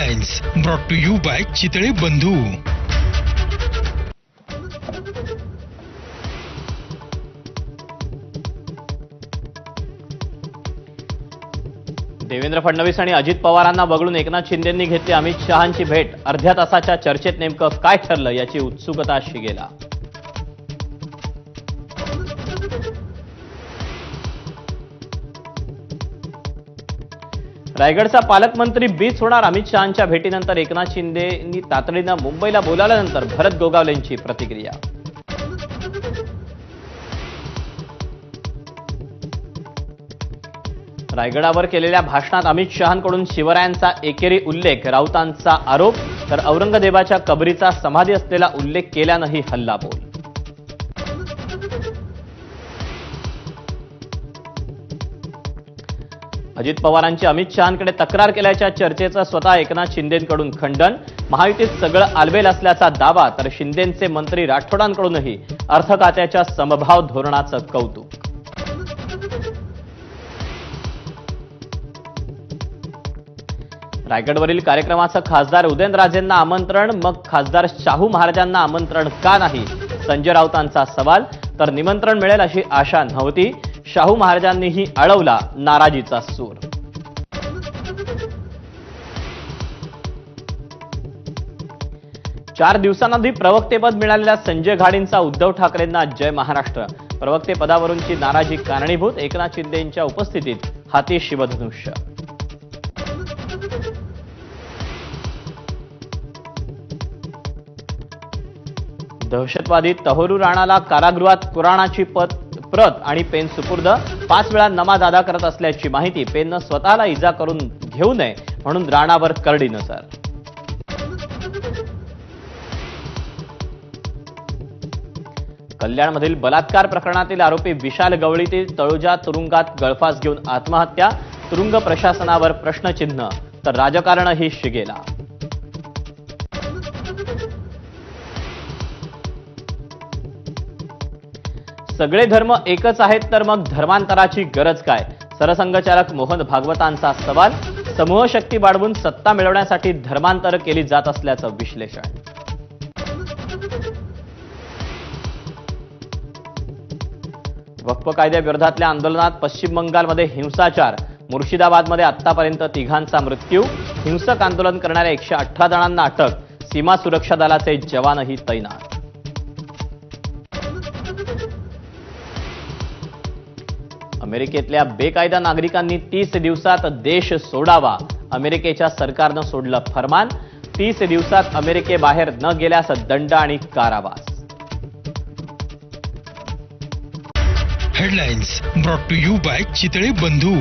Headlines brought to you by Chitale Bandhu. Devendra Fadnavis आणि अजित पवारांना वगळून एकनाथ शिंदेंनी घेतली अमित शहांची भेट. अर्ध्या तासाच्या चर्चेत नेमकं काय ठरलं याची उत्सुकता शिगेला. रायगडचा पालकमंत्री बीच होणार. अमित शहांच्या भेटीनंतर एकनाथ शिंदेंनी तातडीनं मुंबईला बोलावल्यानंतर भरत गोगावलेंची प्रतिक्रिया. रायगडावर केलेल्या भाषणात अमित शहांकडून शिवरायांचा एकेरी उल्लेख, राऊतांचा आरोप, तर औरंगजेबाच्या कबरीचा समाधी असलेला उल्लेख केल्यानंही हल्लाबोल. अजित पवारांची अमित शहांकडे तक्रार केल्याच्या चर्चेचं स्वतः एकनाथ शिंदेंकडून खंडन. महायुतीत सगळं आलबेल असल्याचा दावा, तर शिंदेंचे मंत्री राठोडांकडूनही अर्थ खात्याच्या समभाव धोरणाचं कौतुक. रायगडवरील कार्यक्रमाचं खासदार उदयनराजेंना आमंत्रण, मग खासदार शाहू महाराजांना आमंत्रण का नाही, संजय राऊतांचा सवाल. तर निमंत्रण मिळेल अशी आशा नव्हती, शाहू महाराजांनीही अडवला नाराजीचा सूर. चार दिवसांआधी प्रवक्तेपद मिळालेल्या संजय घाडींचा उद्धव ठाकरेंना जय महाराष्ट्र. प्रवक्तेपदावरूनची नाराजी कारणीभूत, एकनाथ शिंदेंच्या उपस्थितीत हाती शिवधनुष्य. दहशतवादी तहोरू राणाला कारागृहात कुराणाची प्रत आणि पेन सुपूर्द. 5 वेळा नमाज अदा करत असल्याची माहिती. पेननं स्वतःला इजा करून घेऊ नये म्हणून राणावर करडी नजर. कल्याणमधील बलात्कार प्रकरणातील आरोपी विशाल गवळीतील तळोजा तुरुंगात गळफास घेऊन आत्महत्या. तुरुंग प्रशासनावर प्रश्नचिन्ह, तर राजकारणही शिगेला. सगळे धर्म एकच आहेत तर मग धर्मांतराची गरज काय, सरसंघचालक मोहन भागवतांचा सवाल. समूह शक्ती वाढवून सत्ता मिळवण्यासाठी धर्मांतर केली जात असल्याचं विश्लेषण. वक्फ कायद्याविरोधातल्या आंदोलनात पश्चिम बंगालमध्ये हिंसाचार. मुर्शिदाबादमध्ये आतापर्यंत 3घांचा मृत्यू. हिंसक आंदोलन करणाऱ्या 118 जणांना अटक. सीमा सुरक्षा दलाचे जवानही तैनात. अमेरिकेतल्या बेकायदा नागरिकांनी 30 दिवसात देश सोडावा. अमेरिकेच्या सरकारनं सोडलं फरमान. 30 दिवसात अमेरिकेबाहेर न गेल्यास दंड आणि कारावास. Headlines brought to you by Chitale बंधू.